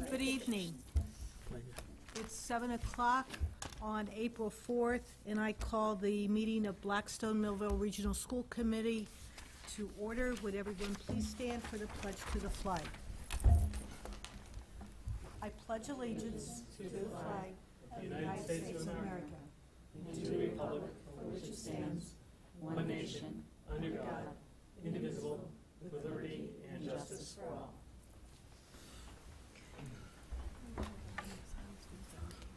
Good evening. It's 7 o'clock on April 4th, and I call the meeting of Blackstone Millville Regional School Committee to order. Would everyone please stand for the pledge to the flag? I pledge allegiance to the flag of the United States of America and to the republic for which it stands, one nation, under God, indivisible, with liberty and justice for all.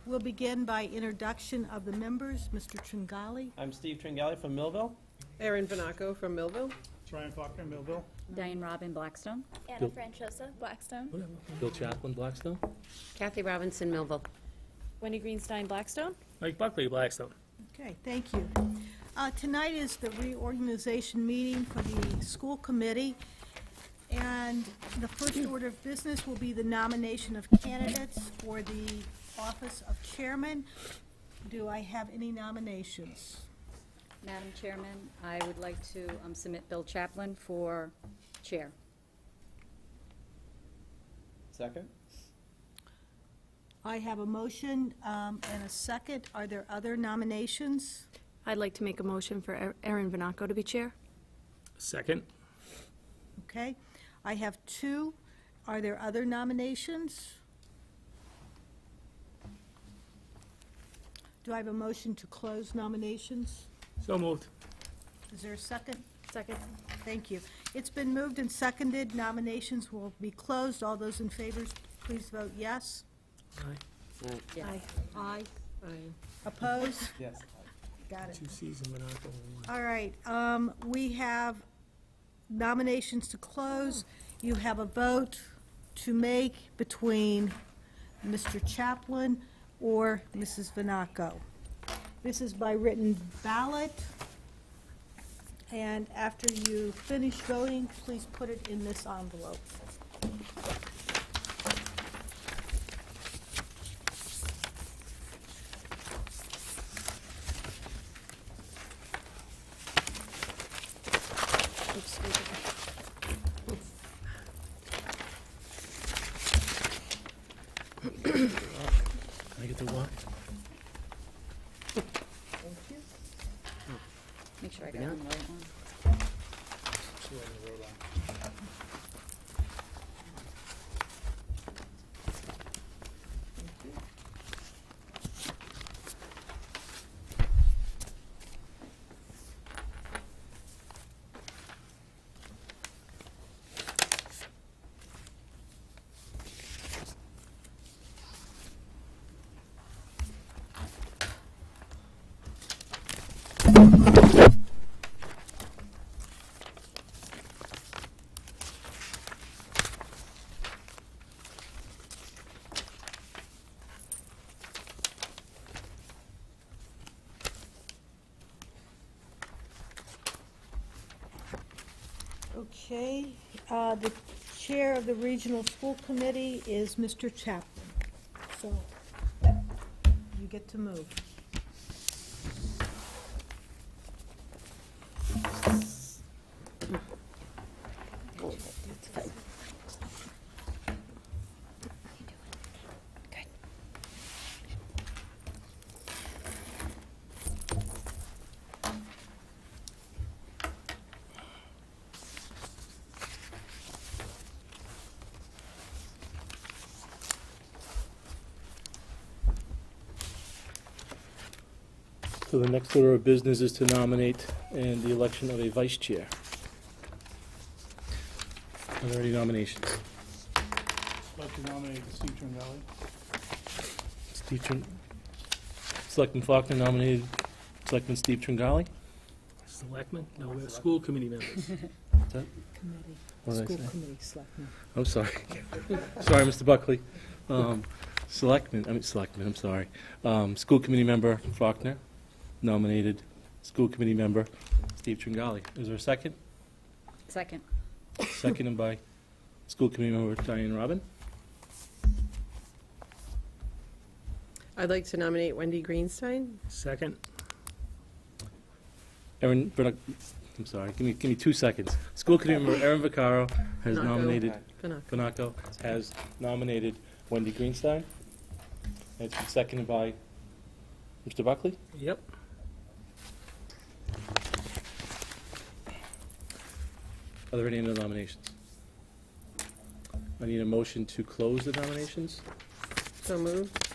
We'll begin by introduction of the members. Mr. Tringali. I'm Steve Tringali from Millville. Erin Vanaco from Millville. Ryan Faulkner, Millville. Diane Robin, Blackstone. Anna Franciosa, Blackstone. Bill Chaplin, Blackstone. Kathy Robinson, Millville. Wendy Greenstein, Blackstone. Mike Buckley, Blackstone. Okay, thank you. Tonight is the reorganization meeting for the school committee, and the first order of business will be the nomination of candidates for the office of chairman. Do I have any nominations? Madam Chairman, I would like to submit Bill Chaplin for chair. Second. I have a motion and a second. Are there other nominations? I'd like to make a motion for Erin Vanaco to be chair. Second. Okay. I have two. Are there other nominations? Do I have a motion to close nominations? So moved. Is there a second? Second. Thank you. It's been moved and seconded. Nominations will be closed. All those in favor, please vote yes. Aye. Yes. Aye. Aye. Opposed? Yes. Got it. Two C's in Monaco and one. All right. We have nominations to close. You have a vote to make between Mr. Chaplin or Mrs. Vanaco. This is by written ballot. And after you finish voting, please put it in this envelope. Can I get the walk? Thank you. Make sure I got the right one. Okay, the chair of the regional school committee is Mr. Chaplin. So you get to move. So the next order of business is to nominate and the election of a vice chair. Are there any nominations? I'd like to nominate Steve Tringali. Steve Selectman Faulkner nominated Selectman Steve Tringali. Selectmen? No, we're school committee members. Committee. What did I School say? committee, selectmen. I'm sorry. Sorry, Mr. Buckley. Selectman, I'm sorry. School committee member Faulkner nominated school committee member Steve Tringali. Is there a second? Second. Seconded by school committee member Diane Robin. I'd like to nominate Wendy Greenstein. Second. Erin I'm sorry, give me 2 seconds. School committee member Erin Vaccaro has Vanacco. nominated, Vanacco. Vanacco has nominated Wendy Greenstein. And it's been seconded by Mr. Buckley. Yep. Are there any other nominations? I need a motion to close the nominations. So moved.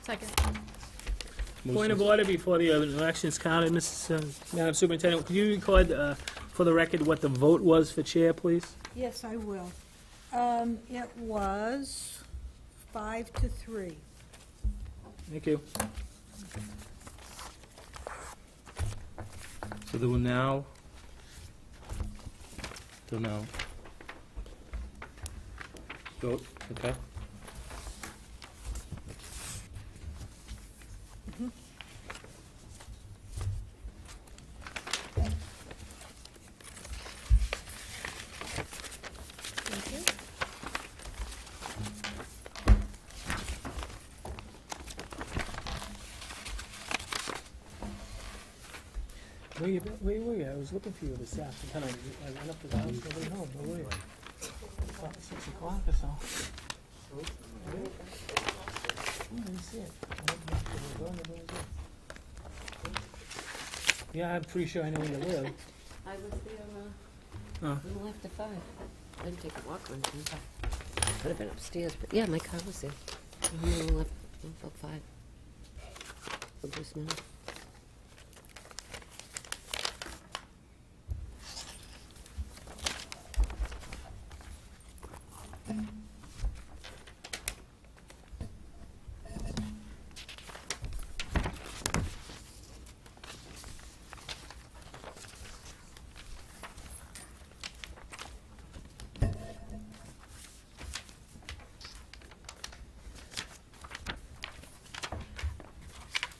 Second. Point of Motion's- order before the election's counted, Madam Superintendent, could you record for the record what the vote was for chair, please? Yes, I will. It was 5-3. Thank you. So there will now, vote, okay? Thank you. Where were you? I was looking for you this afternoon. I went up to the house, nobody home. Where were you? About 6 o'clock or so. Oh, I didn't see it. I opened up the door, nobody was there. Yeah, I'm pretty sure I know where you live. I was there, Oh. a little after 5. I didn't take a walk on Tuesday. Could have been upstairs, but yeah, my car was there. A little left, about 5. Or just now.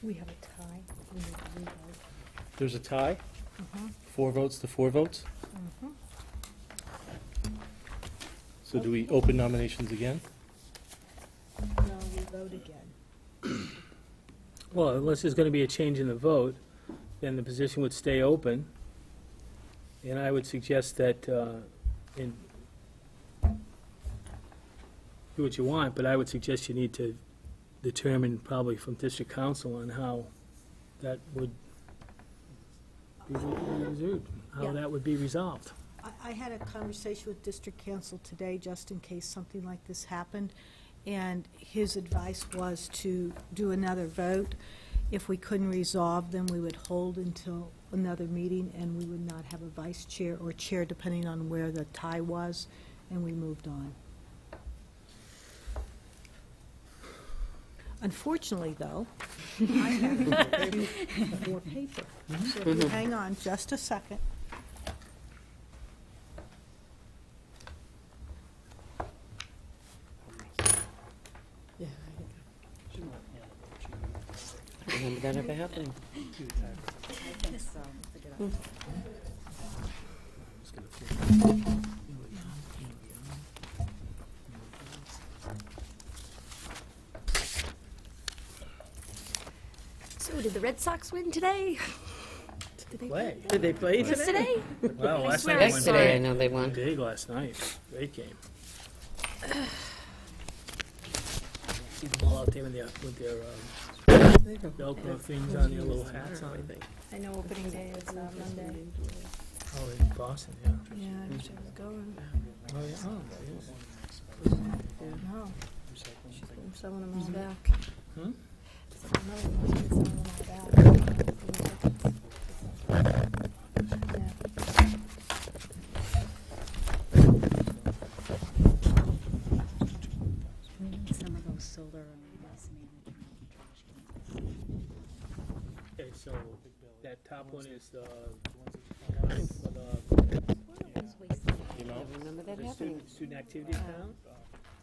We have a tie. We need to revote. There's a tie? 4 votes to 4 votes? So do we open nominations again? No, we vote again. Well, unless there's gonna be a change in the vote, then the position would stay open. And I would suggest that, do what you want, but I would suggest you need to determine probably from district council on how that would be resolved, how Yeah. that would be resolved. I had a conversation with district council today, just in case something like this happened, and his advice was to do another vote. If we couldn't resolve, then we would hold until another meeting, and we would not have a vice chair or chair, depending on where the tie was, and we moved on. Unfortunately, though, I have more paper. So if you hang on just a second. Yeah, I remember that ever happening. So did the Red Sox win today? Did they Play. Did they play Yesterday? Well, last swear night I went saw Yesterday, I it. know they won. big last night. Great game. See the ball out there with their Velcro things on their little hats on. I know opening day is Monday. Oh, in Boston, yeah. Yeah, I wish I was going. Oh, yeah. Oh, No. I'm selling them all back. Hmm? No, I'm selling them all back. Yeah. We need some of those solar waste management trash cans. Okay, so that top one is the, Those waste You know? I remember that the happening. student activity account,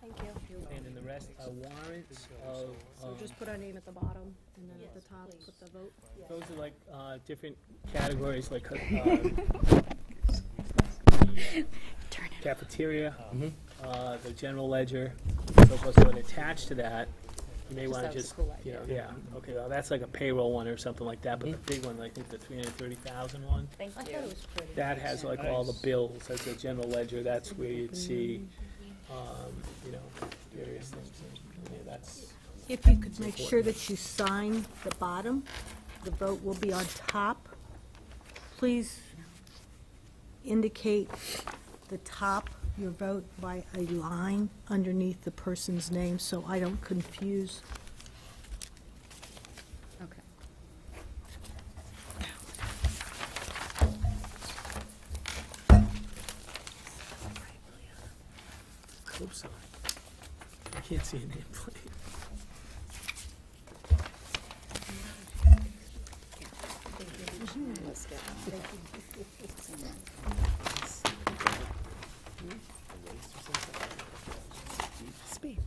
Thank you. and then the rest are warrants of, So just put our name at the bottom, and then at the top, put the vote. those are like, different categories, like, cafeteria, Mhm. the general ledger, so forth. So attached to that You may Just want that to was a just, cool you know, idea. yeah, okay, well, that's like a payroll one or something like that, but the big one, I think the 330,000 one, Thank I thought it was pretty. that has like all the bills, like the general ledger, that's where you'd see, you know, various things. And, yeah, that's, If you could make sure that you sign the bottom, the vote will be on top. Please indicate the top, your vote by a line underneath the person's name, so I don't confuse. Okay. oops, sorry. I can't see a nameplate. Let's get Speech.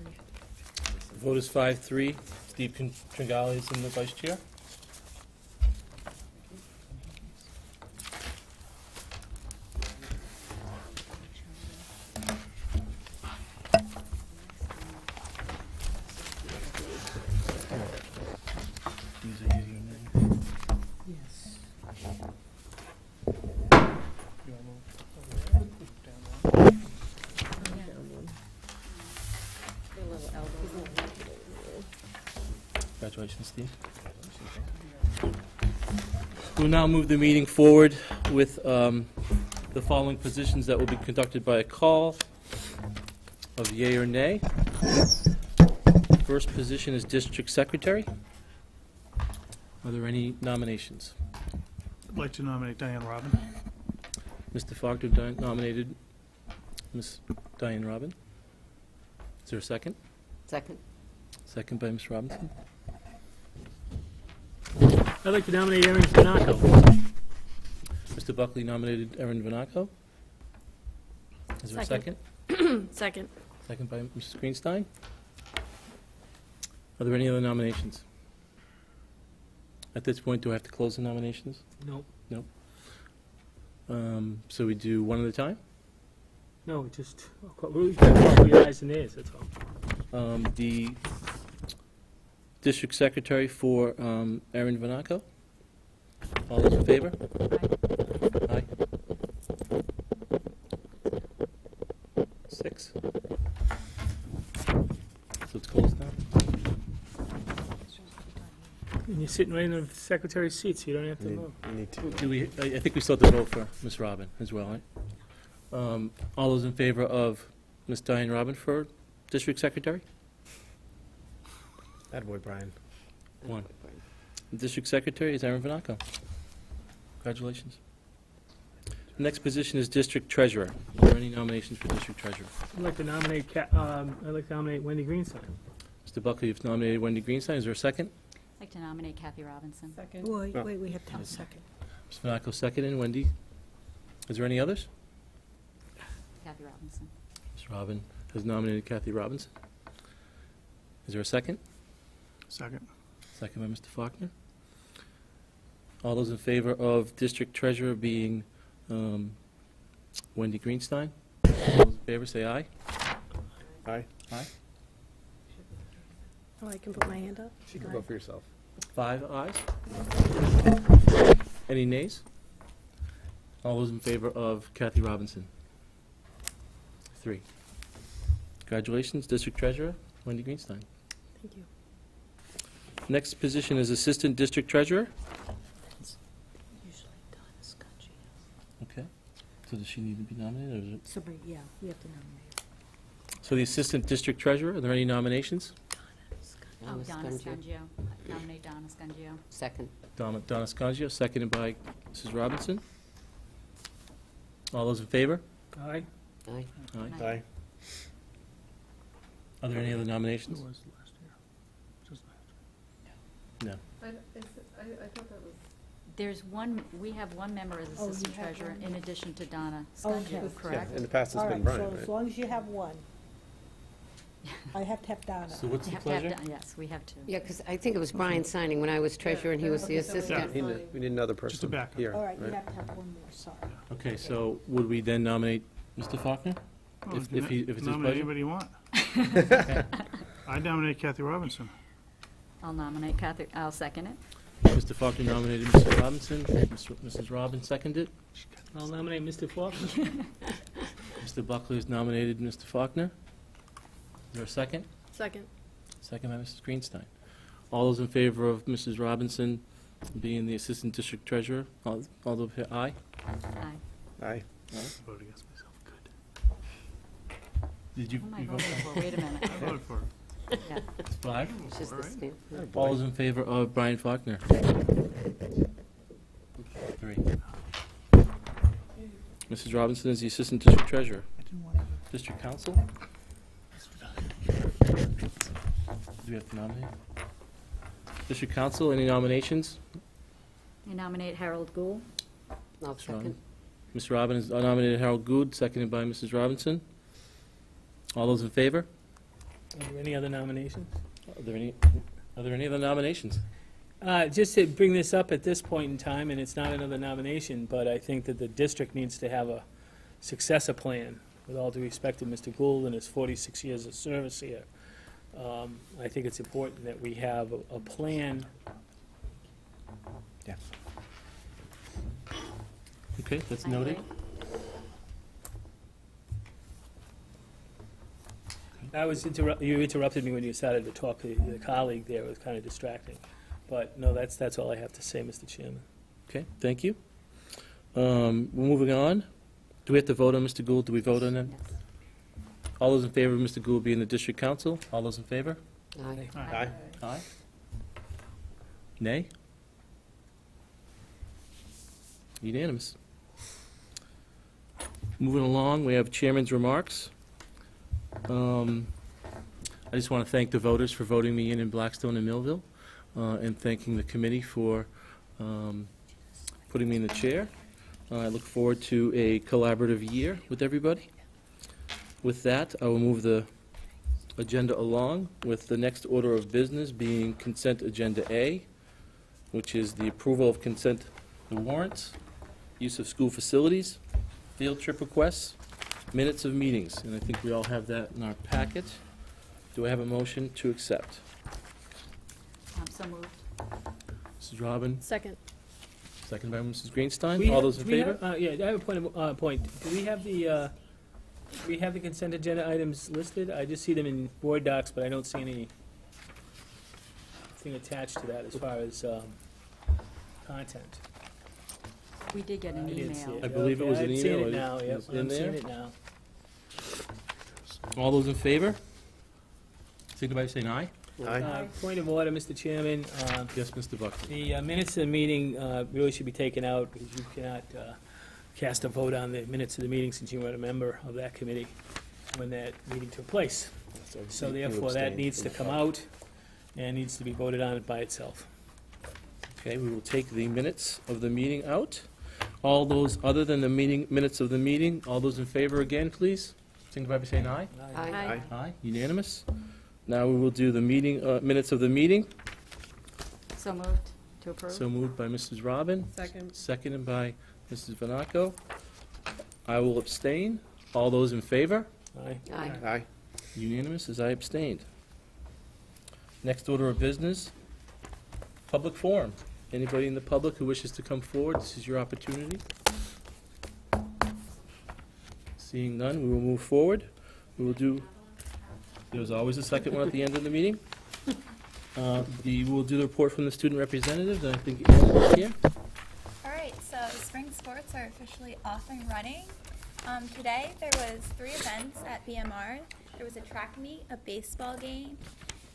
maybe. The vote is 5-3. Steve Tringali is in the vice chair. Yes. a little elbow. Congratulations, Steve. We'll now move the meeting forward with the following positions that will be conducted by a call of yea or nay. First position is District Secretary. Are there any nominations? I'd like to nominate Diane Robin. Mr. Faulkner nominated Ms. Diane Robin. Is there a second? Second? Second by Ms. Robinson. I'd like to nominate Erin Vanaco. Mr. Buckley nominated Erin Vanaco. Is there a second? Second. Second by Mrs. Greenstein. Are there any other nominations? At this point, do I have to close the nominations? Nope. So we do one at a time? No, just, we've got to call the ayes and nays, that's all. The District Secretary for Erin Vanaco. All those in favor? Aye. 6. So it's closed now? And you're sitting right in the secretary's seat, so you don't have to Need- move. you need to. Do we, I think we still have to vote for Ms. Robin as well, right? All those in favor of Ms. Diane Robin for District Secretary? Attaboy, Brian. 1. The District Secretary is Erin Vanaco. Congratulations. The next position is District Treasurer. Are there any nominations for District Treasurer? I'd like to nominate, Wendy Greenstein. Mr. Buckley, you've nominated Wendy Greenstein. Is there a second? I'd like to nominate Kathy Robinson. Second. Wait, we have to have a second. Ms. Vanaco, second, and Wendy. Is there any others? Kathy Robinson. Ms. Robin has nominated Kathy Robinson. Is there a second? Second. Second by Mr. Faulkner. All those in favor of District Treasurer being Wendy Greenstein? All those in favor, say aye. Aye. Aye. Oh, I can put my hand up? You can vote for yourself. 5 ayes. Any nays? All those in favor of Kathy Robinson? 3. Congratulations, District Treasurer, Wendy Greenstein. Thank you. Next position is Assistant District Treasurer. Usually done, Scotchy. Okay. So does she need to be nominated? Or is it? Somebody, yeah, we have to nominate. So the Assistant District Treasurer, are there any nominations? Oh, Donna Scungio. Scungio. Nominate Donna Scungio. Second. Donna Scungio, seconded by Mrs. Robinson. All those in favor? Aye. Aye. Aye. Aye. Are there any other Who nominations? was last year? Just last. No. I thought that was, There's one, we have one member as Oh, you assistant have treasurer one. in addition to Donna Okay. Scungio, Yeah, correct? in the past, it's All been right, Brian, so as right? long as you have one. I have to have Donna. So what's You the have to have pleasure? Don- Yes, we have to. Yeah, because I think it was Brian signing when I was treasurer and he was the okay, so we assistant. We need another person Just a backup. here, All right, you right? have to have one more, sorry. Okay, so would we then nominate Mr. Faulkner? Oh, If- you if can he- if it's his nominate pleasure? anybody you want. Okay. I nominate Kathy Robinson. I'll nominate Kathy, I'll second it. Mr. Faulkner nominated Mrs. Robinson. Mrs. Robin seconded. I'll nominate Mr. Faulkner. Mr. Buckley has nominated Mr. Faulkner. Is there a second? second. Second by Mrs. Greenstein. All those in favor of Mrs. Robinson being the Assistant District Treasurer? All those, aye? Aye. Aye. Vote against myself. Good. Did you? Who am I you vote? voting for? Wait a minute. I voted for her. Yeah. It's five. It's just the Alright. stamp. All those in favor of Brian Faulkner? Three. Mrs. Robinson is the Assistant District Treasurer. I didn't want to. District Council? Do we have to nominate? District Council, any nominations? I nominate Harold Gould. I'll Ms. Robin. second. Ms. Robin has nominated Harold Good, seconded by Mrs. Robinson. All those in favor? Are there any other nominations? Are there any other nominations? Just to bring this up at this point in time, and it's not another nomination, but I think that the district needs to have a successor plan, with all due respect to Mr. Gould and his 46 years of service here. I think it's important that we have a plan. Yeah. Okay, that's I noted. agree. You interrupted me when you started to talk to the colleague there, it was kind of distracting. But no, that's all I have to say, Mr. Chairman. Okay, thank you. Moving on. Do we have to vote on Mr. Gould? Do we vote on him? Yes. All those in favor of Mr. Gould being the District Council? All those in favor? Aye. Aye. Aye. Nay? Unanimous. Moving along, we have chairman's remarks. I just want to thank the voters for voting me in Blackstone and Millville, and thanking the committee for putting me in the chair. I look forward to a collaborative year with everybody. With that, I will move the agenda along with the next order of business being consent agenda A, which is the approval of consent the warrants, use of school facilities, field trip requests, minutes of meetings, and I think we all have that in our packet. Do I have a motion to accept? So moved. Mrs. Robin, Second. second by Mrs. Greenstein. We All have- those in do we favor? have- Yeah, I have a point. Do we have the consent agenda items listed? I just see them in board docs, but I don't see anything attached to that as far as content. We did get an I didn't see email. it. I believe it was Okay, an I've seen email. it now, yep, It's in I'm seeing there. it now. All those in favor? Signify by saying aye. Aye. Point of order, Mr. Chairman. Yes, Mr. Buckley. The minutes of the meeting really should be taken out because you cannot cast a vote on the minutes of the meeting since you weren't a member of that committee when that meeting took place. So you therefore, that abstained needs to from come the vote. out and needs to be voted on by itself. Okay, we will take the minutes of the meeting out. All those other than the minutes of the meeting, all those in favor again, please? Signify by saying aye. Aye. Aye. Aye, unanimous. Now we will do the meeting, minutes of the meeting. So moved to approve. So moved by Mrs. Robin, Second. seconded by Mrs. Vanaco. I will abstain. All those in favor? Aye. Aye. Aye. Unanimous as I abstained. Next order of business, public forum. Anybody in the public who wishes to come forward, this is your opportunity. Seeing none, we will move forward. We will do, there's always a second one at the end of the meeting. We will do the report from the student representatives, and I think Anna's here. All right, so spring sports are officially off and running. Today there was 3 events at BMR. There was a track meet, a baseball game,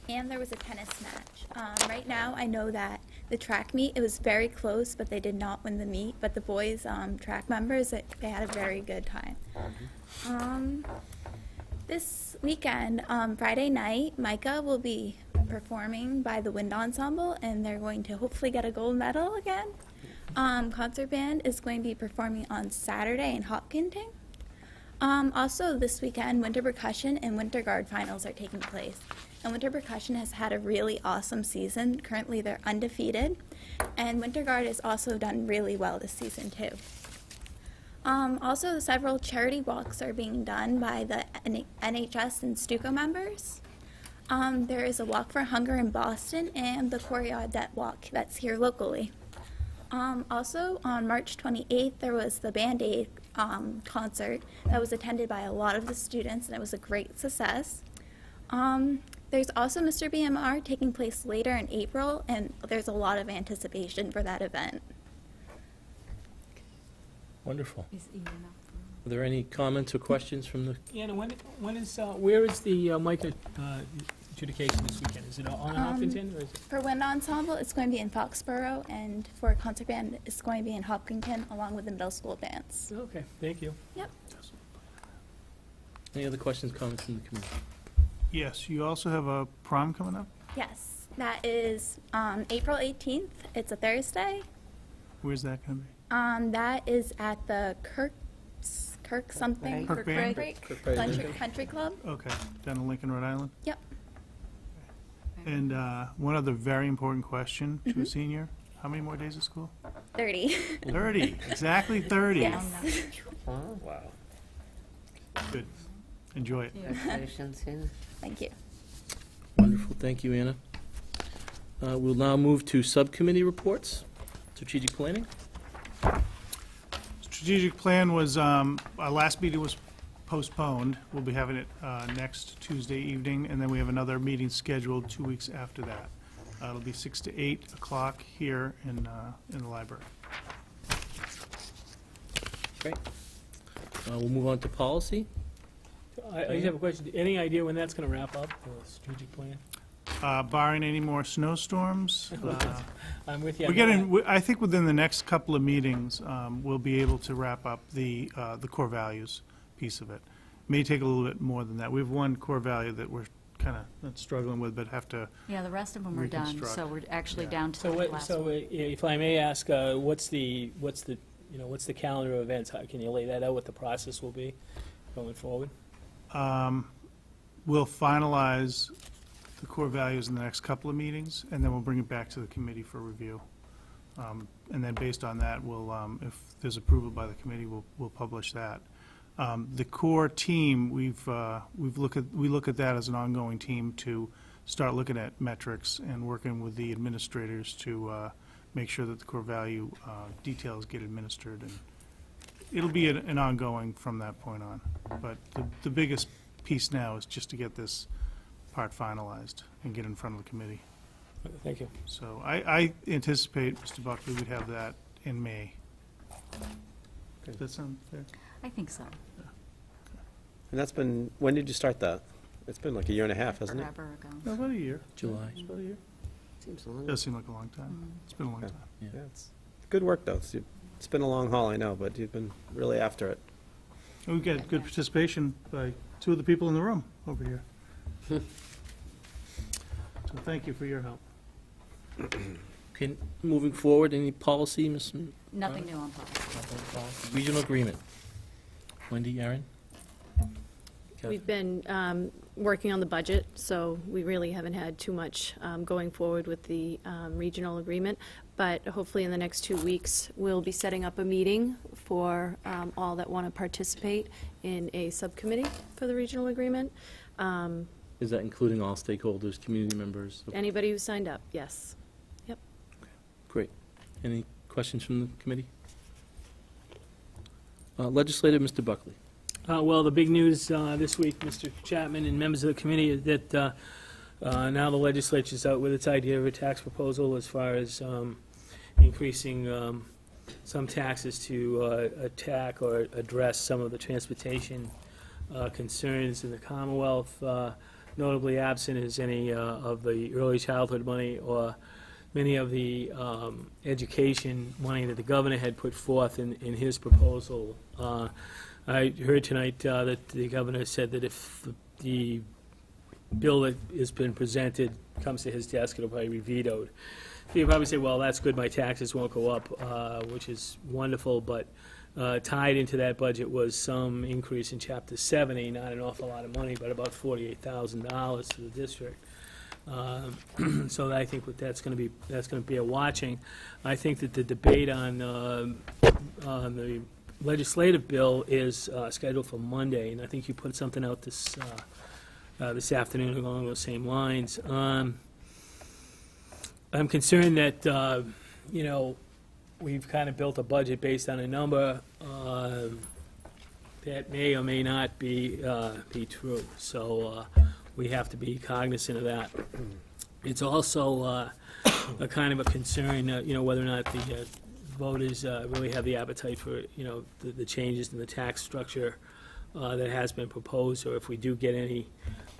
and there was a tennis match. Right now, I know that the track meet, it was very close, but they did not win the meet. But the boys' track members, they had a very good time. This weekend, Friday night, Micah will be performing by the Wind Ensemble, and they're going to hopefully get a gold medal again. Concert band is going to be performing on Saturday in Hopkinton. Also, this weekend, Winter Percussion and Winter Guard finals are taking place. And Winter Percussion has had a really awesome season. Currently, they're undefeated. And Winter Guard has also done really well this season, too. Also, several charity walks are being done by the NHS and Stuco members. There is a Walk for Hunger in Boston and the Coriadet Walk that's here locally. Also, on March 28th, there was the Band-Aid concert that was attended by a lot of the students, and it was a great success. There's also Mr. BMR taking place later in April, and there's a lot of anticipation for that event. Wonderful. Is Ian up Are there any comments or questions from the, Anna, when is, where is the Micah adjudication this weekend? Is it on Hopkinton, or is it? For Wind Ensemble, it's going to be in Foxborough, and for concert band, it's going to be in Hopkinton, along with the middle school bands. Okay, thank you. Yep. any other questions, comments from the committee? Yes, you also have a prom coming up? Yes, that is April 18th. It's a Thursday. Where's that going to be? That is at the Kirk something. Kirk Band? Country Club. Okay, down in Lincoln, Rhode Island? Yep. And one other very important question to a senior. How many more days of school? 30. 30, exactly 30. Yes. Wow. Good. Enjoy it. Congratulations, yeah. Thank you. Wonderful, thank you, Anna. We'll now move to subcommittee reports. Strategic planning? Strategic plan was, our last meeting was postponed. We'll be having it next Tuesday evening, and then we have another meeting scheduled 2 weeks after that. It'll be 6 to 8 o'clock here in the library. Great. We'll move on to policy. I just have a question. Any idea when that's going to wrap up, the strategic plan? Barring any more snowstorms, I'm with you. we're getting, I think within the next couple of meetings, we'll be able to wrap up the core values piece of it. May take a little bit more than that. We have one core value that we're kind of struggling with, but have to, Yeah, the rest of them are done, Reconstruct. so we're actually Yeah. down to So the what, last so one. if I may ask, what's the calendar of events? How, can you lay that out, what the process will be going forward? we'll finalize the core values in the next couple of meetings, and then we'll bring it back to the committee for review. And then based on that, we'll, if there's approval by the committee, we'll publish that. The core team, we look at that as an ongoing team to start looking at metrics and working with the administrators to make sure that the core value details get administered, and it'll be an ongoing from that point on. But the biggest piece now is just to get this part finalized and get in front of the committee. Thank you. So I anticipate, Mr. Buckley, we'd have that in May. Does that sound fair? I think so. And that's been, when did you start that? It's been like a year and a half, hasn't it? Forever ago. No, about a year. July. It's about a year. Seems long. Does seem like a long time. It's been a long Yeah. time. Yeah. Yeah, it's good work, though. It's been a long haul, I know, but you've been really after it. And we got good participation by two of the people in the room over here. So thank you for your help. Okay, moving forward, any policy, Ms. Nothing new on policy. Regional agreement. Wendy, Aaron? We've been working on the budget, so we really haven't had too much going forward with the regional agreement. But hopefully in the next 2 weeks, we'll be setting up a meeting for all that want to participate in a subcommittee for the regional agreement. Is that including all stakeholders, community members? Anybody who signed up, yes. Great. Any questions from the committee? Legislator, Mr. Buckley. Well, the big news this week, Mr. Chapman and members of the committee, is that now the legislature's out with its idea of a tax proposal as far as increasing some taxes to attack or address some of the transportation concerns in the Commonwealth. notably absent is any of the early childhood money or many of the education money that the governor had put forth in his proposal. I heard tonight that the governor said that if the bill that has been presented comes to his desk, it'll probably be vetoed. So you probably say, well, that's good, my taxes won't go up, which is wonderful, but tied into that budget was some increase in Chapter 70, not an awful lot of money, but about $48,000 to the district. So I think that's going to be a watching. I think that the debate on the legislative bill is scheduled for Monday, and I think you put something out this afternoon along those same lines. I'm concerned that we've kind of built a budget based on a number that may or may not be true. So we have to be cognizant of that. It's also a kind of a concern, whether or not the voters really have the appetite for, the changes in the tax structure that has been proposed, or if we do get any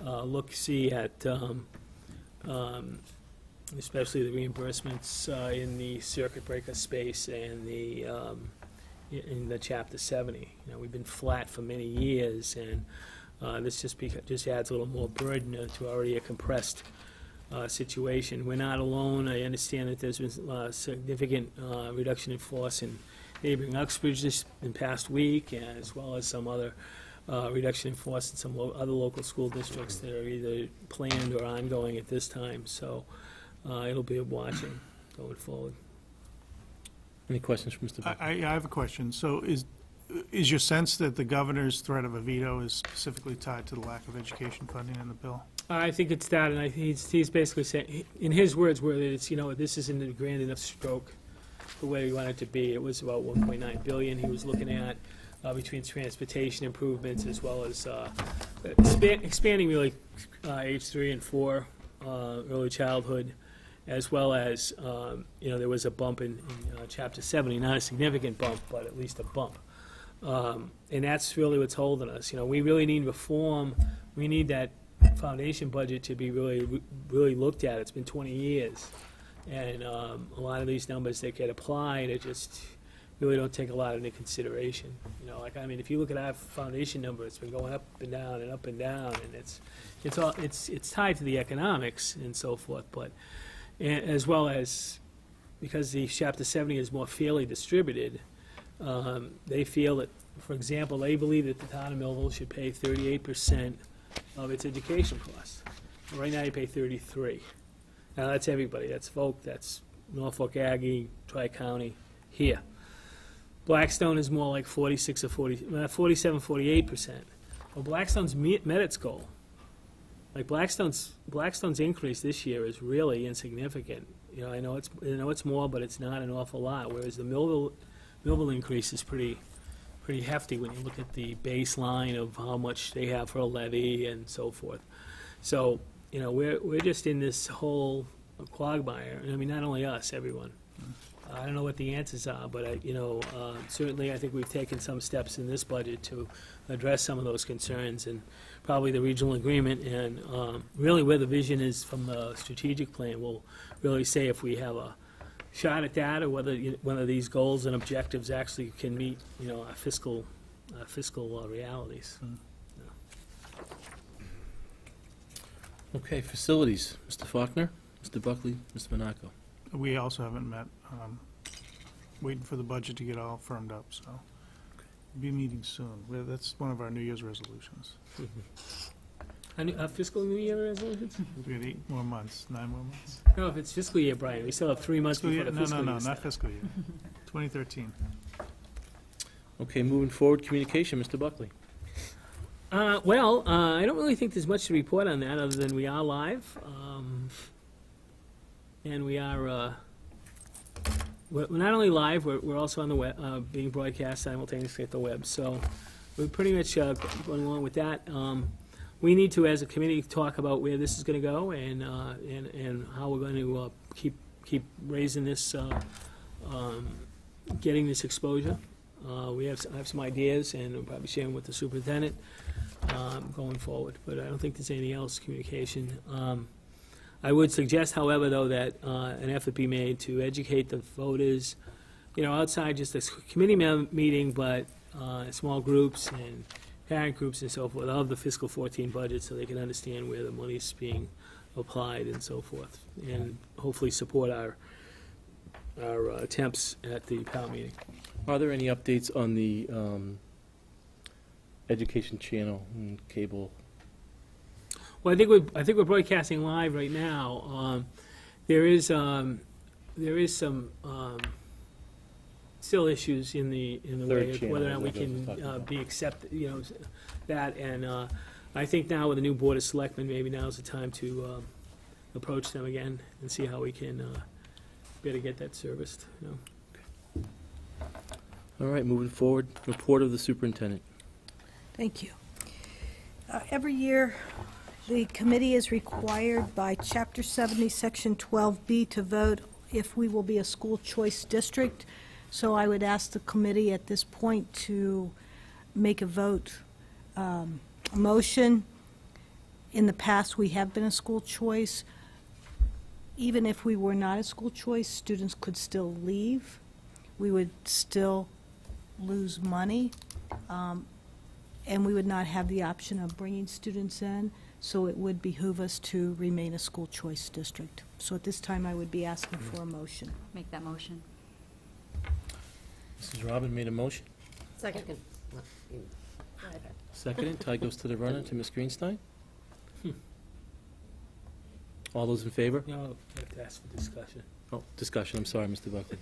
look-see at, especially the reimbursements in the circuit breaker space and in the Chapter 70. We've been flat for many years, and this just adds a little more burden to already a compressed situation. We're not alone. I understand that there's been significant reduction in force in neighboring Uxbridge this past week, as well as some other reduction in force in some other local school districts that are either planned or ongoing at this time. So it'll be a watching going forward. Any questions for Mr. Buckley? I have a question. So is your sense that the governor's threat of a veto is specifically tied to the lack of education funding in the bill? I think it's that, and he's basically saying, in his words, where it's, this isn't a grand enough stroke the way we want it to be. It was about $1.9 billion he was looking at between transportation improvements as well as expanding really age 3 and 4 early childhood, as well as there was a bump in Chapter 70, not a significant bump, but at least a bump. And that's really what's holding us. We really need reform. We need that foundation budget to be really looked at. It's been 20 years, and a lot of these numbers that get applied, it just really don't take a lot into consideration. If you look at our foundation number, it's been going up and down and up and down, and it's tied to the economics and so forth, but as well as because the Chapter 70 is more fairly distributed. They feel that, for example, they believe that the town of Millville should pay 38% of its education costs. Right now you pay 33%. Now that's everybody. That's Folk, that's Norfolk Aggie, Tri-County, here. Blackstone is more like 47, 48%. Well, Blackstone's met its goal. Like Blackstone's increase this year is really insignificant. I know it's more, but it's not an awful lot. Whereas the Millville increase is pretty hefty when you look at the baseline of how much they have for a levy and so forth. So, we're just in this whole quagmire. Not only us, everyone. I don't know what the answers are, but certainly I think we've taken some steps in this budget to address some of those concerns, and probably the regional agreement and really where the vision is from the strategic plan will really say if we have a shot at that, or whether these goals and objectives actually can meet, our fiscal realities. Okay, facilities. Mr. Faulkner, Mr. Buckley, Mr. Monaco. We also haven't met, waiting for the budget to get all firmed up, so we'll be meeting soon. That's one of our New Year's resolutions. Fiscal New Year resolutions? We had 9 more months. No, if it's fiscal year, Brian, we still have 3 months before the fiscal year. No, not fiscal year. 2013. Okay, moving forward, communication, Mr. Buckley. I don't really think there's much to report on that, other than we are live, and we are. We're not only live; we're also on the web, being broadcast simultaneously at the web. So we're pretty much going along with that. We need to, as a committee, talk about where this is going to go and how we're going to keep raising this, getting this exposure. I have some ideas, and we'll probably share them with the superintendent. going forward, but I don't think there's anything else, communication. I would suggest, however, though, that an effort be made to educate the voters, outside just this committee meeting, but small groups and parent groups and so forth of the fiscal 14 budget, so they can understand where the money's being applied and so forth, and hopefully support our attempts at the PAL meeting. Are there any updates on the education channel and cable? Well, I think we're broadcasting live right now. There is some still issues in the Third way of channel, whether or not we as I was can talking about. be accepted, that, and I think now with the new Board of Selectmen, maybe now's the time to approach them again and see how we can better get that serviced, All right, moving forward, report of the superintendent. Thank you. Every year, the committee is required by Chapter 70, Section 12B to vote if we will be a school choice district. So I would ask the committee at this point to make a vote, a motion. In the past, we have been a school choice. Even if we were not a school choice, students could still leave. We would still lose money, and we would not have the option of bringing students in, so it would behoove us to remain a school choice district. So at this time, I would be asking for a motion. Make that motion. Mrs. Robin made a motion. Second. Seconded. Tie goes to the runner, to Ms. Greenstein. All those in favor? No, I have to ask for discussion. Oh, discussion, I'm sorry, Mr. Buckley.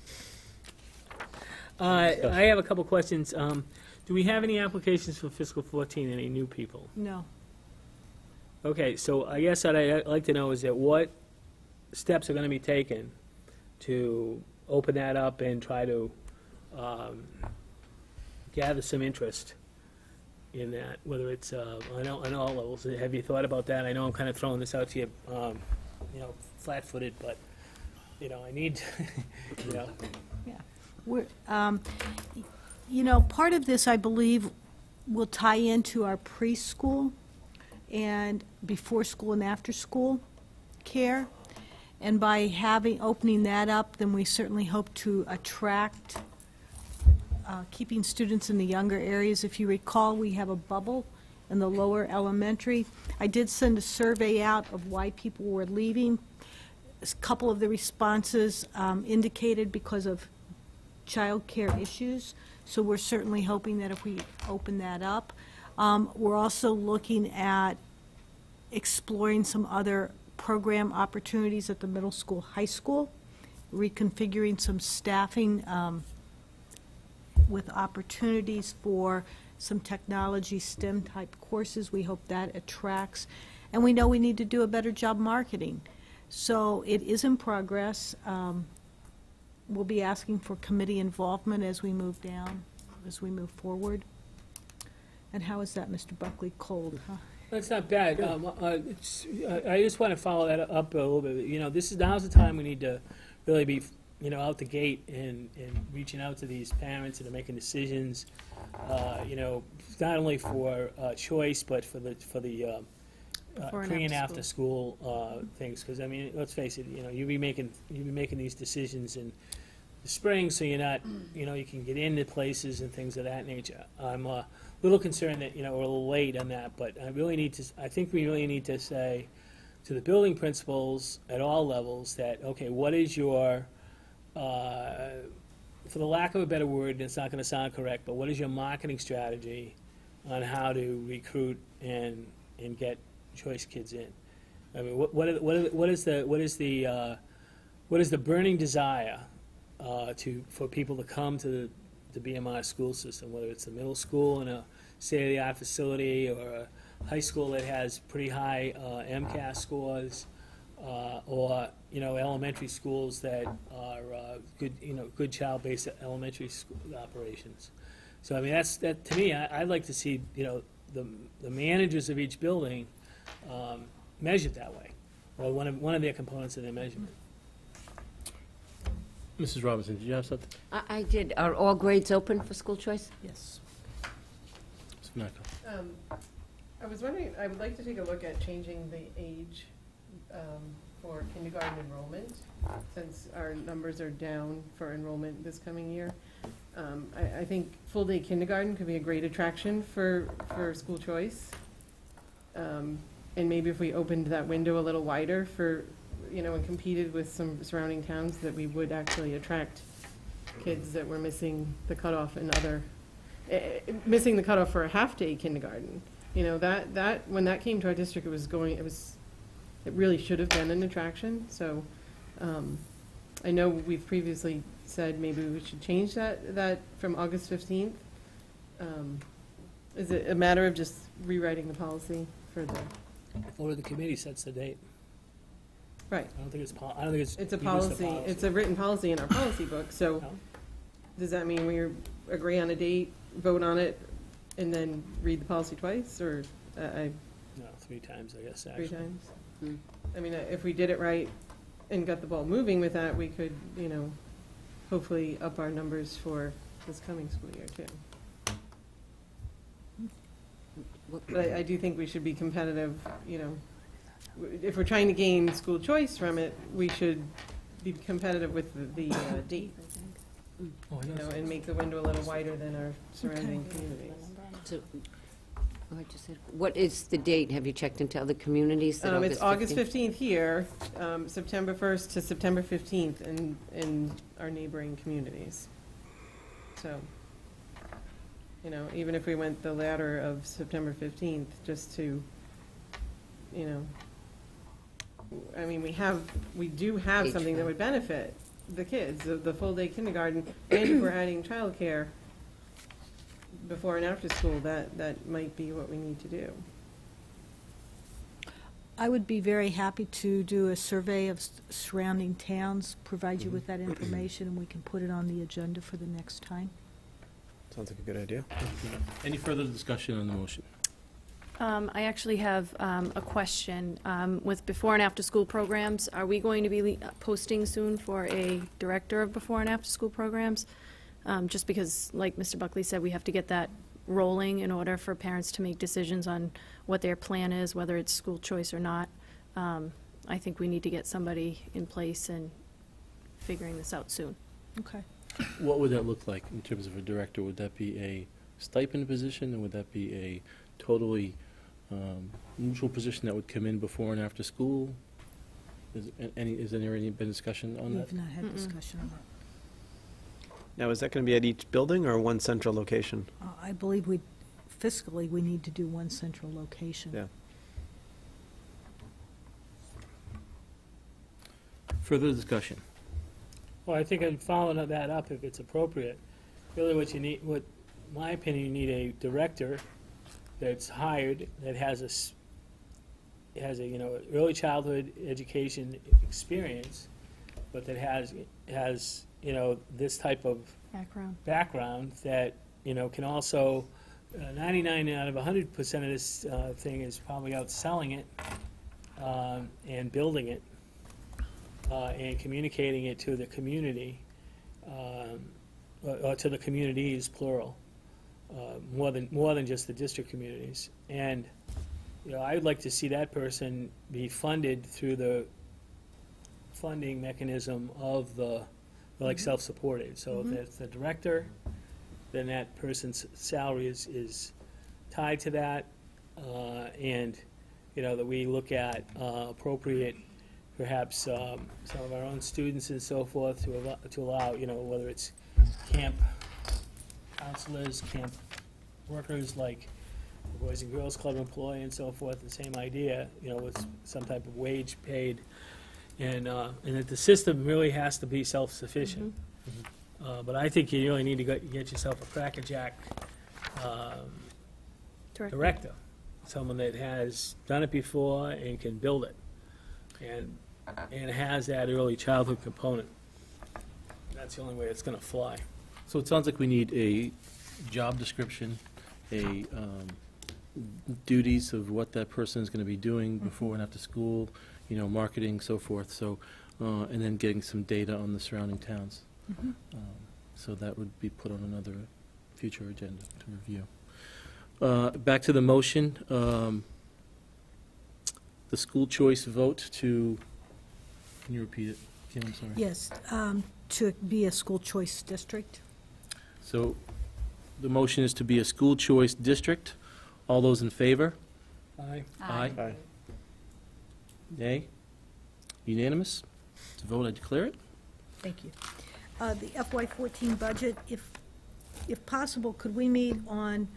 I have a couple questions. Do we have any applications for fiscal 14, any new people? No. Okay, so I guess what I'd like to know is that what steps are going to be taken to open that up and try to gather some interest in that, whether it's on all levels. Have you thought about that? I know I'm kind of throwing this out to you, flat-footed, but, I need, We're, part of this, I believe, will tie into our preschool and before school and after school care. And by opening that up, then we certainly hope to attract, keeping students in the younger areas. If you recall, we have a bubble in the lower elementary. I did send a survey out of why people were leaving. A couple of the responses indicated because of child care issues, so we're certainly hoping that if we open that up. We're also looking at exploring some other program opportunities at the middle school, high school, reconfiguring some staffing with opportunities for some technology STEM-type courses. We hope that attracts. And we know we need to do a better job marketing. So it is in progress. We'll be asking for committee involvement as we move forward. And how is that, Mr. Buckley? Cold, huh? That's not bad. I just want to follow that up a little bit. Now's the time we need to really be, out the gate and reaching out to these parents that are making decisions, not only for choice, but for the Before and pre and after after school things. Because, let's face it, you'll be making these decisions in the spring, so you're not, you can get into places and things of that nature. I'm a little concerned that, we're a little late on that, but I think we really need to say to the building principals at all levels that, okay, what is your, for the lack of a better word, and it's not going to sound correct, but what is your marketing strategy on how to recruit and get choice kids in? I mean, what is the burning desire for people to come to the BMI school system, whether it's a middle school in a state-of-the-art facility or a high school that has pretty high MCAS scores, or elementary schools that are good child-based elementary school operations. So I mean that to me, I'd like to see the managers of each building measured that way, or one of their components of their measurement. Mrs. Robinson, did you have something? I did. Are all grades open for school choice? Yes. Mr. Nacco. I was wondering, I would like to take a look at changing the age for kindergarten enrollment, since our numbers are down for enrollment this coming year. I think full-day kindergarten could be a great attraction for school choice. And maybe if we opened that window a little wider for, and competed with some surrounding towns, that we would actually attract kids that were missing the cutoff and missing the cutoff for a half-day kindergarten. That when that came to our district, it really should have been an attraction. So I know we've previously said maybe we should change that from August 15th. Is it a matter of just rewriting the policy for the? Or the committee sets the date. Right. I don't think it's, I don't think it's. It's a we use the policy, it's a written policy in our policy book, so No. does that mean we agree on a date, vote on it, and then read the policy twice, or No, 3 times, I guess, 3 actually. times? Hmm. I mean, if we did it right and got the ball moving with that, we could, hopefully up our numbers for this coming school year too. But I do think we should be competitive, if we're trying to gain school choice from it, we should be competitive with the date, Oh, yes. and make the window a little wider than our surrounding communities. So, I just said, what is the date? Have you checked into other communities? that It's August 15th here, September 1st to September 15th in our neighboring communities. So, even if we went the latter of September 15th, just to, I mean, we do have Age something that gap. would benefit the kids, the full-day kindergarten, and if we're adding childcare before and after school, that might be what we need to do. I would be very happy to do a survey of surrounding towns, provide you with that information, and we can put it on the agenda for the next time. Sounds like a good idea. Any further discussion on the motion? I actually have a question. With before and after-school programs, are we going to be posting soon for a director of before and after-school programs? Just because, like Mr. Buckley said, we have to get that rolling in order for parents to make decisions on what their plan is, whether it's school choice or not. I think we need to get somebody in place and figuring this out soon. Okay. What would that look like in terms of a director? Would that be a stipend position, or would that be a totally neutral position that would come in before and after school? Is there any been discussion on that? We've not had discussion on that. Now, is that going to be at each building or one central location? I believe fiscally, we need to do one central location. Yeah. Further discussion? Well, I think I'd follow that up if it's appropriate. Really what you need, my opinion, you need a director that's hired, that has a early childhood education experience, but that has this type of background that, can also, 99 out of 100% of this thing is probably out selling it and building it and communicating it to the community, or to the communities, plural, more than just the district communities. And, I would like to see that person be funded through the funding mechanism of the, like, self-supported. So if it's the director, then that person's salary is tied to that, and, that we look at appropriate, perhaps some of our own students and so forth to allow, whether it's camp counselors, camp workers, like the Boys and Girls Club employee and so forth, the same idea, with some type of wage paid. And that the system really has to be self-sufficient. But I think you really need to get yourself a crackerjack director, someone that has done it before and can build it, and has that early childhood component. That's the only way it's going to fly. So it sounds like we need a job description, a duties of what that person is going to be doing before and after school, marketing, so forth. So, and then getting some data on the surrounding towns. So that would be put on another future agenda to review. Back to the motion, the school choice vote to, can you repeat it? Kim, I'm sorry. Yes, to be a school choice district. So the motion is to be a school choice district. All those in favor? Aye. Aye. Aye. Nay? Unanimous? To vote, I declare it. Thank you. The FY14 budget, if possible, could we meet on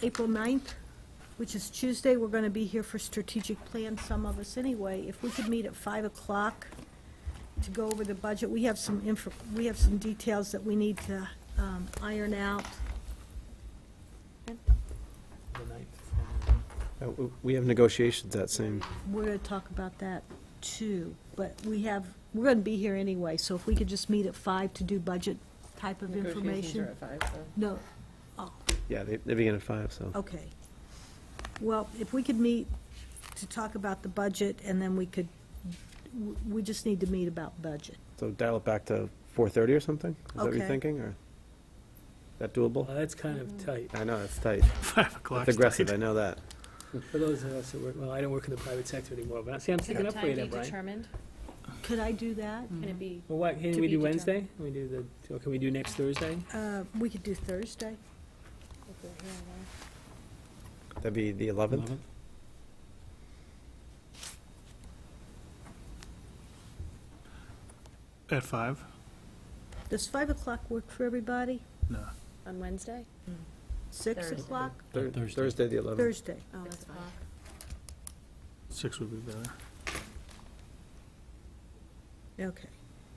April 9th, which is Tuesday? We're going to be here for strategic plan, some of us anyway. If we could meet at 5 o'clock to go over the budget, we have some details that we need to iron out. The ninth. We have negotiations that same, We're going to talk about that too, but we're going to be here anyway, so if we could just meet at 5 to do budget type of Negotiations information. are at 5, so. No, oh, yeah, they begin at 5, so. okay. Well, if we could meet to talk about the budget, and then we just need to meet about budget. So dial it back to 4:30 or something? Is that what you're Okay. thinking, or? Is that doable? Well, that's kind of tight. I know, it's tight. 5 o'clock. It's aggressive, I know that. For those of us that work, well, I don't work in the private sector anymore, but see, I'm Is sticking the up for you time there, be Brian. determined? Could I do that? Can it be? Well, what, can To we be do Wednesday? Can we do or can we do next Thursday? We could do Thursday. That'd be the 11th? 11th? At 5? Does 5 o'clock work for everybody? No. On Wednesday? 6 Thursday. o'clock? Thursday. Thursday, the 11th. Thursday. Oh, that's fine. 6 would be better. Okay,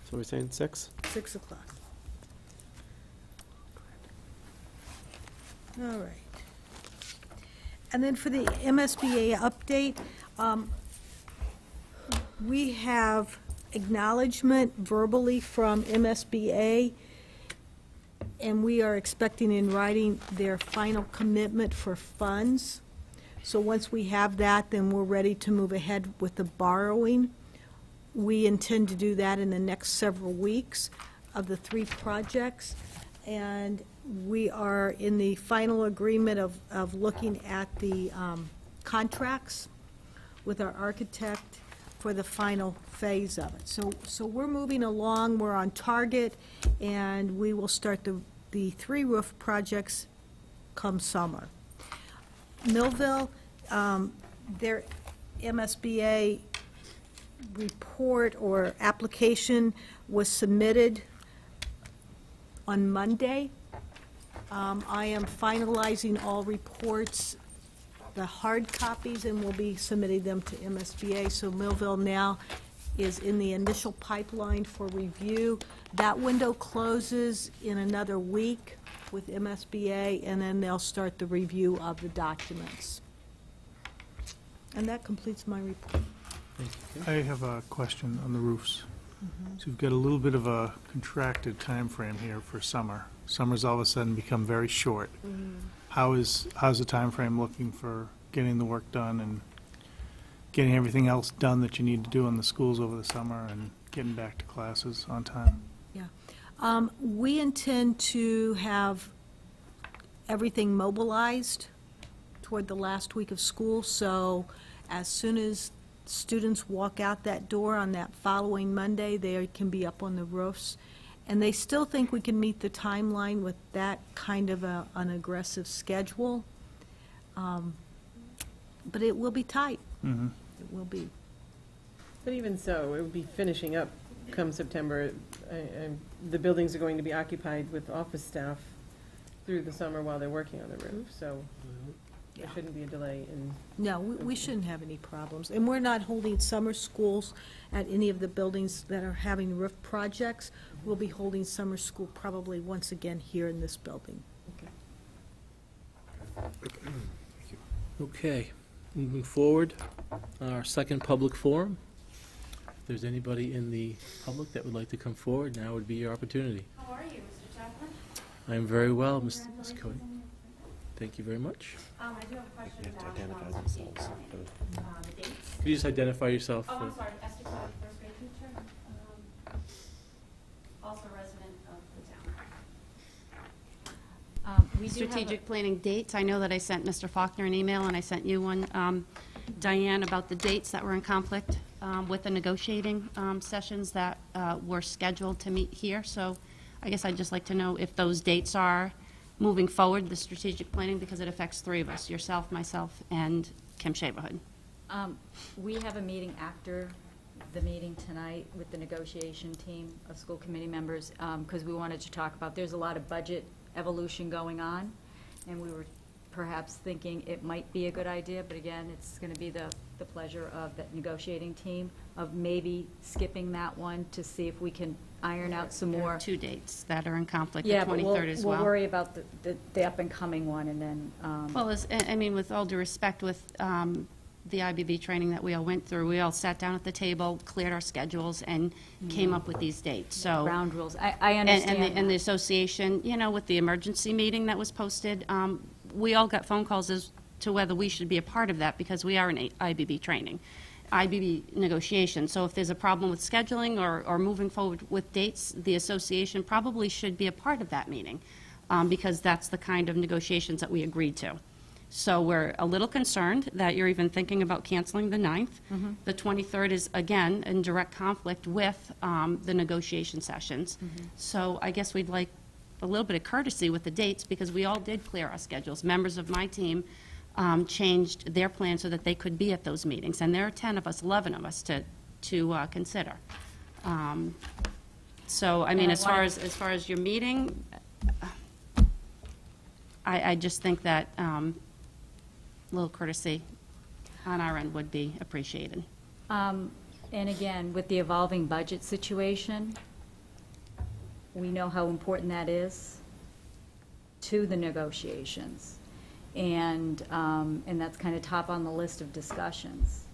So we're saying 6? 6 o'clock. All right. And then for the MSBA update, we have acknowledgement verbally from MSBA, and we are expecting in writing their final commitment for funds. So once we have that, then we're ready to move ahead with the borrowing. We intend to do that in the next several weeks of the 3 projects. And we are in the final agreement of looking at the contracts with our architect for the final phase of it. So we're moving along, we're on target, and we will start the 3 roof projects come summer. Millville, their MSBA report or application was submitted on Monday. I am finalizing all reports, the hard copies, and will be submitting them to MSBA. So Millville now is in the initial pipeline for review. That window closes in another week with MSBA, and then they'll start the review of the documents. And that completes my report. Thank you, Kim. I have a question on the roofs. So we've got a little bit of a contracted time frame here for summer. Summer's all of a sudden become very short. How's the time frame looking for getting the work done and getting everything else done that you need to do in the schools over the summer and getting back to classes on time? We intend to have everything mobilized toward the last week of school, so as soon as students walk out that door on that following Monday, they can be up on the roofs. And they still think we can meet the timeline with that kind of an aggressive schedule. But it will be tight. Mm-hmm. It will be. But even so, it would be finishing up come September. The buildings are going to be occupied with office staff through the summer while they're working on the roof, so there Yeah. shouldn't be a delay in. No, we shouldn't have any problems. And we're not holding summer schools at any of the buildings that are having roof projects. We'll be holding summer school probably once again here in this building. Okay, moving forward, our second public forum. If there's anybody in the public that would like to come forward, now would be your opportunity. How are you, Mr. Chaplin? I am very well, Ms. Cody. Thank you very much. I do have a question They have to about identify the themselves. the dates. Could you just identify yourself? Oh, I'm for- sorry, Esther Cody, first grade teacher, also resident of the town. We do have strategic planning dates. I know that I sent Mr. Faulkner an email, and I sent you one, Diane, about the dates that were in conflict with the negotiating sessions that were scheduled to meet here. So I guess I'd just like to know if those dates are moving forward, the strategic planning, because it affects three of us, yourself, myself, and Kim Shaverhood. We have a meeting after the meeting tonight with the negotiation team of school committee members, because we wanted to talk about, there's a lot of budget evolution going on, and we were perhaps thinking it might be a good idea, but again, it's going to be the pleasure of that negotiating team of maybe skipping that one to see if we can iron out some There more. are two dates that are in conflict, the Yeah, but 23rd as well. we'll worry about the up-and-coming one, and then, Well, I mean, with all due respect, with the IBB training that we all went through, we all sat down at the table, cleared our schedules, and came up with these dates, so. ground rules. I understand And the that. association, you know, with the emergency meeting that was posted, we all got phone calls as to whether we should be a part of that, because we are in IBB training, IBB negotiation. So if there's a problem with scheduling or moving forward with dates, the association probably should be a part of that meeting, because that's the kind of negotiations that we agreed to. So we're a little concerned that you're even thinking about canceling the 9th. The 23rd is, again, in direct conflict with the negotiation sessions. So I guess we'd like a little bit of courtesy with the dates, because we all did clear our schedules. Members of my team changed their plan so that they could be at those meetings, and there are 10 of us, 11 of us to consider. So, I mean, And I as far as your meeting, I just think that a little courtesy on our end would be appreciated. And again, with the evolving budget situation, we know how important that is to the negotiations. And that's kind of top on the list of discussions.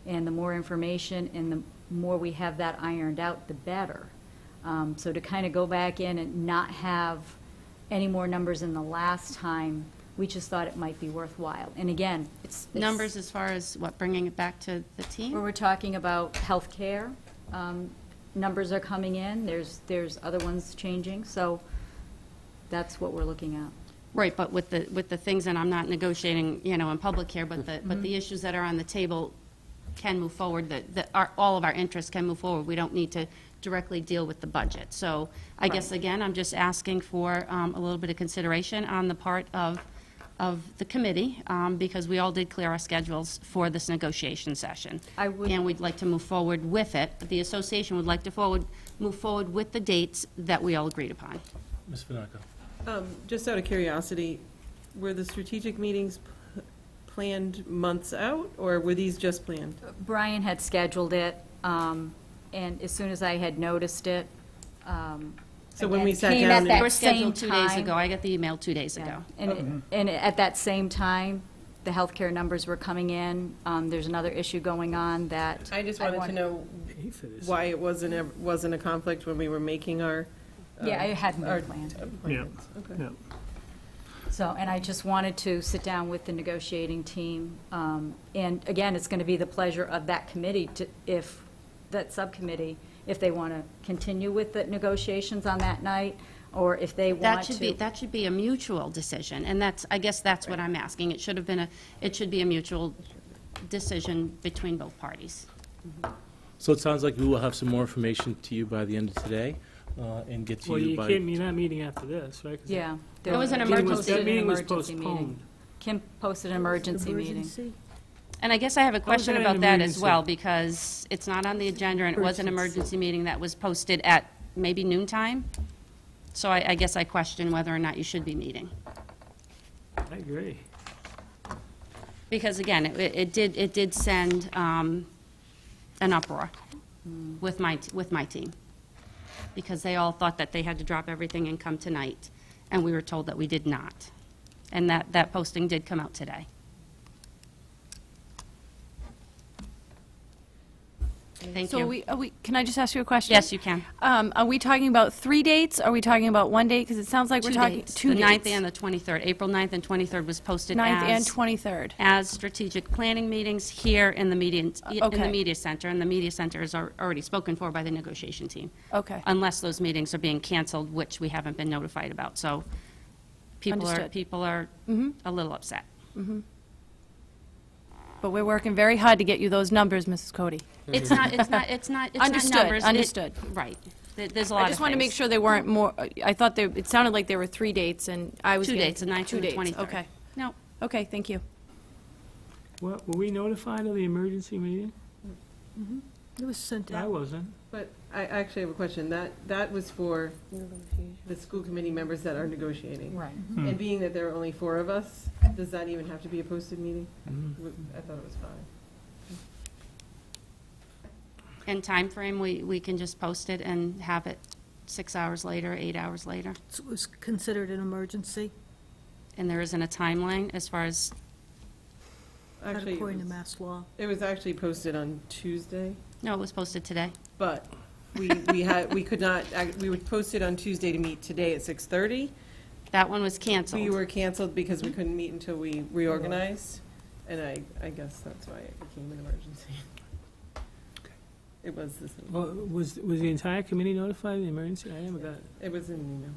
And the more information and the more we have that ironed out, the better. So to kind of go back in and not have any more numbers than the last time, we just thought it might be worthwhile. And again, it's Numbers as far as, what, bringing it back to the team? where we're talking about healthcare, numbers are coming in, there's other ones changing, so that's what we're looking at. Right, but with the things, and I'm not negotiating, you know, in public here, but the issues that are on the table can move forward, all of our interests can move forward. We don't need to directly deal with the budget. So I guess, again, I'm just asking for a little bit of consideration on the part of the committee, because we all did clear our schedules for this negotiation session. And we'd like to move forward with it. The association would like to move forward with the dates that we all agreed upon. Ms. Finacco. Just out of curiosity, were the strategic meetings planned months out, or were these just planned? Brian had scheduled it, and as soon as I had noticed it, So when we again, sat came down at and- that They were same scheduled 2 days time. ago. I got the email 2 days Yeah. ago. And at that same time, the healthcare numbers were coming in. There's another issue going on that. I just wanted to know why it wasn't a conflict when we were making our. Yeah, it hadn't our been planned. appointments. Okay. Yeah. So, and I just wanted to sit down with the negotiating team. And again, it's going to be the pleasure of that committee to, if, that subcommittee, if they want to continue with the negotiations on that night, or if they want to. That should be a mutual decision, and I guess that's what I'm asking. It should be a mutual decision between both parties. So it sounds like we will have some more information to you by the end of today, and get to Well, you by. you're not meeting after this, right? 'Cause Yeah. There was an Kim emergency. posted That an meeting was emergency meeting. postponed. Kim posted an emergency meeting. Emergency. And I guess I have a question that an about that as emergency? well, because it's not on the agenda, and it was an emergency meeting that was posted at maybe noontime. So I guess I question whether or not you should be meeting. I agree. Because again, it did send an uproar with my team, because they all thought that they had to drop everything and come tonight, and we were told that we did not. And that posting did come out today. Thank So you. can I just ask you a question? Yes, you can. Are we talking about 3 dates? Are we talking about 1 date? Because it sounds like we're talking dates. 2 The dates. 9th and the 23rd. April 9th and 23rd was posted 9th and as 23rd. as strategic planning meetings here in the media Okay. center, and the media center is already spoken for by the negotiation team. Okay. Unless those meetings are being canceled, which we haven't been notified about. So Understood. people are a little upset. But we're working very hard to get you those numbers, Mrs. Cody. It's not Understood, numbers. understood. Right. There's a lot of I just wanted to make things. sure they weren't more, I thought it sounded like there were 3 dates, and I was 2 getting... dates, the 9th 2 and the dates. 23rd. Okay, No, okay, thank you. Were we notified of the emergency meeting? It was sent I out. wasn't. But I actually have a question. That was for the school committee members that are negotiating. Right. And being that there are only 4 of us, does that even have to be a posted meeting? I thought it was fine. in time frame, we can just post it and have it 6 hours later, 8 hours later. It was considered an emergency, And there isn't a timeline as far as, not Actually, according to mass law. it was actually posted on Tuesday, no, it was posted today. but we could not, we would post it on Tuesday to meet today at 6:30. That one was canceled. We were canceled because we couldn't meet until we reorganized, and I guess that's why it became an emergency. It was this, Well, was the entire committee notified of the emergency? I never got it. it was in an email.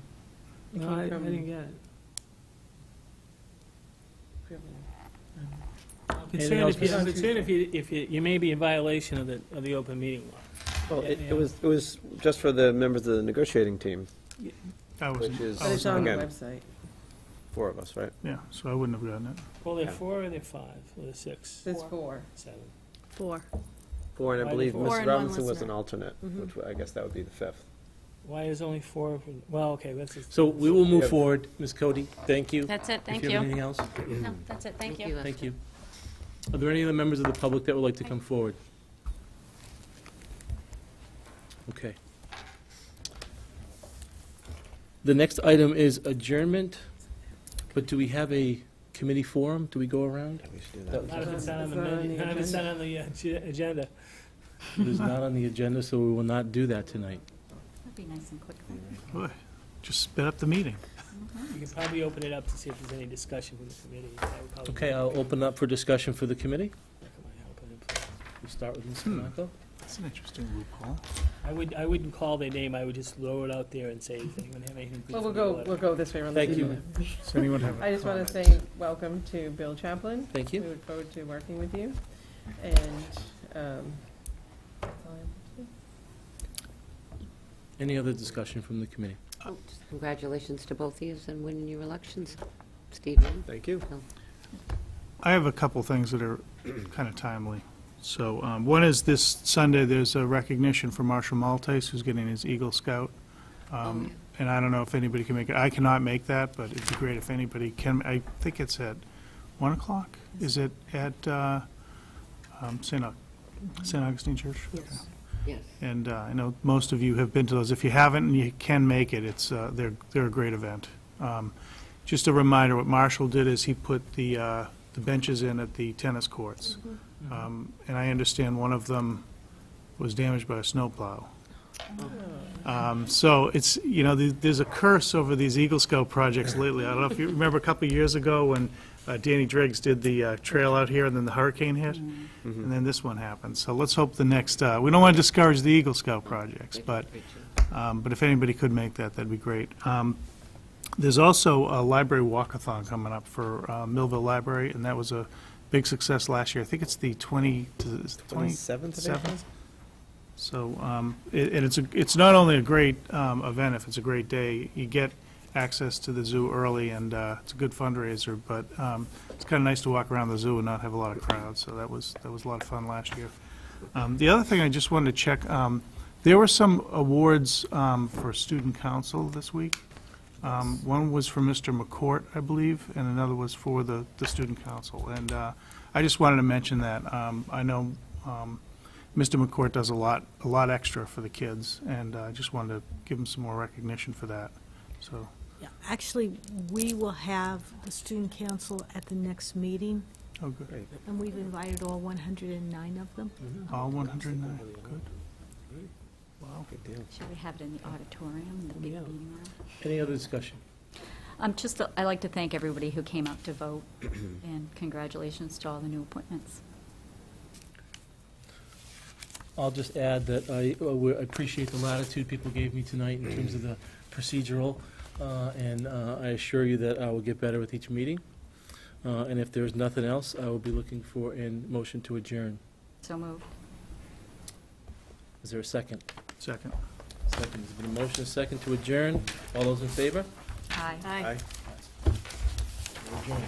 It No, came I from- didn't get it. I'm Anything else, concerned Mrs. if you may be in violation of the open meeting law. Well, Yeah, it was just for the members of the negotiating team, I which wasn't, is, But it's on the again, website. 4 of us, right? yeah, so I wouldn't have gotten it. Well, they're Yeah. 4 or they're 5, or they're 6, There's 4. 7. 4. 4, and I Why believe the Ms. four? And one Robinson was listener. an alternate, which I guess that would be the 5th. Why is only 4? Well, okay, that's just. So we will move Yeah. forward. Ms. Cody, thank you. That's it, thank If you have you. anything else? No, that's it, thank you. Thank you. Are there any other members of the public that would like to come forward? Okay. The next item is adjournment, but do we have a committee forum? Do we go around? We should do that. Not if it's not on the It's not on menu, the not if it's not on the agenda. It is not on the agenda, so we will not do that tonight. That'd be nice and quick. Boy, just sped up the meeting. You can probably open it up to see if there's any discussion from the committee. That would probably Okay, I'll open up for discussion for the committee. recommend opening it. We'll start with Ms. Monaco. That's an interesting loophole. I wouldn't call their name, I would just throw it out there and say, if anyone have anything. Well, we'll go this way around the Thank you. table. Does anyone have a I just want to comment? say welcome to Bill Chaplin. Thank We you. look forward to working with you. And that's all I have to say. Any other discussion from the committee? Oh, just congratulations to both of you on winning your elections. Stephen? Thank you. I have a couple things that are kind of timely. So one is this Sunday, there's a recognition for Marshall Maltese, who's getting his Eagle Scout. And I don't know if anybody can make it. I cannot make that, but it'd be great if anybody can. I think it's at 1 o'clock? Is it at St. Augustine Church? Yes. Yes. And I know most of you have been to those. If you haven't and you can make it, it's they're a great event. Just a reminder, what Marshall did is he put the benches in at the tennis courts. And I understand one of them was damaged by a snowplow. So it's, there's a curse over these Eagle Scout projects lately. I don't know if you remember a couple of years ago when Danny Driggs did the trail out here and then the hurricane hit, and then this one happened. So let's hope the next, we don't want to discourage the Eagle Scout projects, but if anybody could make that, that'd be great. There's also a library walkathon coming up for Millville Library, and that was a big success last year. I think it's the 27th of April? So, it's not only a great event, if it's a great day, you get access to the zoo early, and it's a good fundraiser, but it's kind of nice to walk around the zoo and not have a lot of crowds, so that was a lot of fun last year. The other thing I just wanted to check, there were some awards for student council this week. One was for Mr. McCourt, I believe, and another was for the student council, and I just wanted to mention that. I know Mr. McCourt does a lot extra for the kids, and I just wanted to give him some more recognition for that. So, Yeah, actually, we will have the student council at the next meeting, oh, good. and we've invited all 109 of them. All 109, good. Wow. Good deal. Should we have it in the auditorium, in the big meeting room? Any other discussion? I'd like to thank everybody who came out to vote, and congratulations to all the new appointments. I'll just add that I appreciate the latitude people gave me tonight in terms of the procedural. and I assure you that I will get better with each meeting. And if there's nothing else, I will be looking for a motion to adjourn. So moved. Is there a second? Second. Second. There's been a motion, a second to adjourn. All those in favor? Aye. Aye. We're adjourned.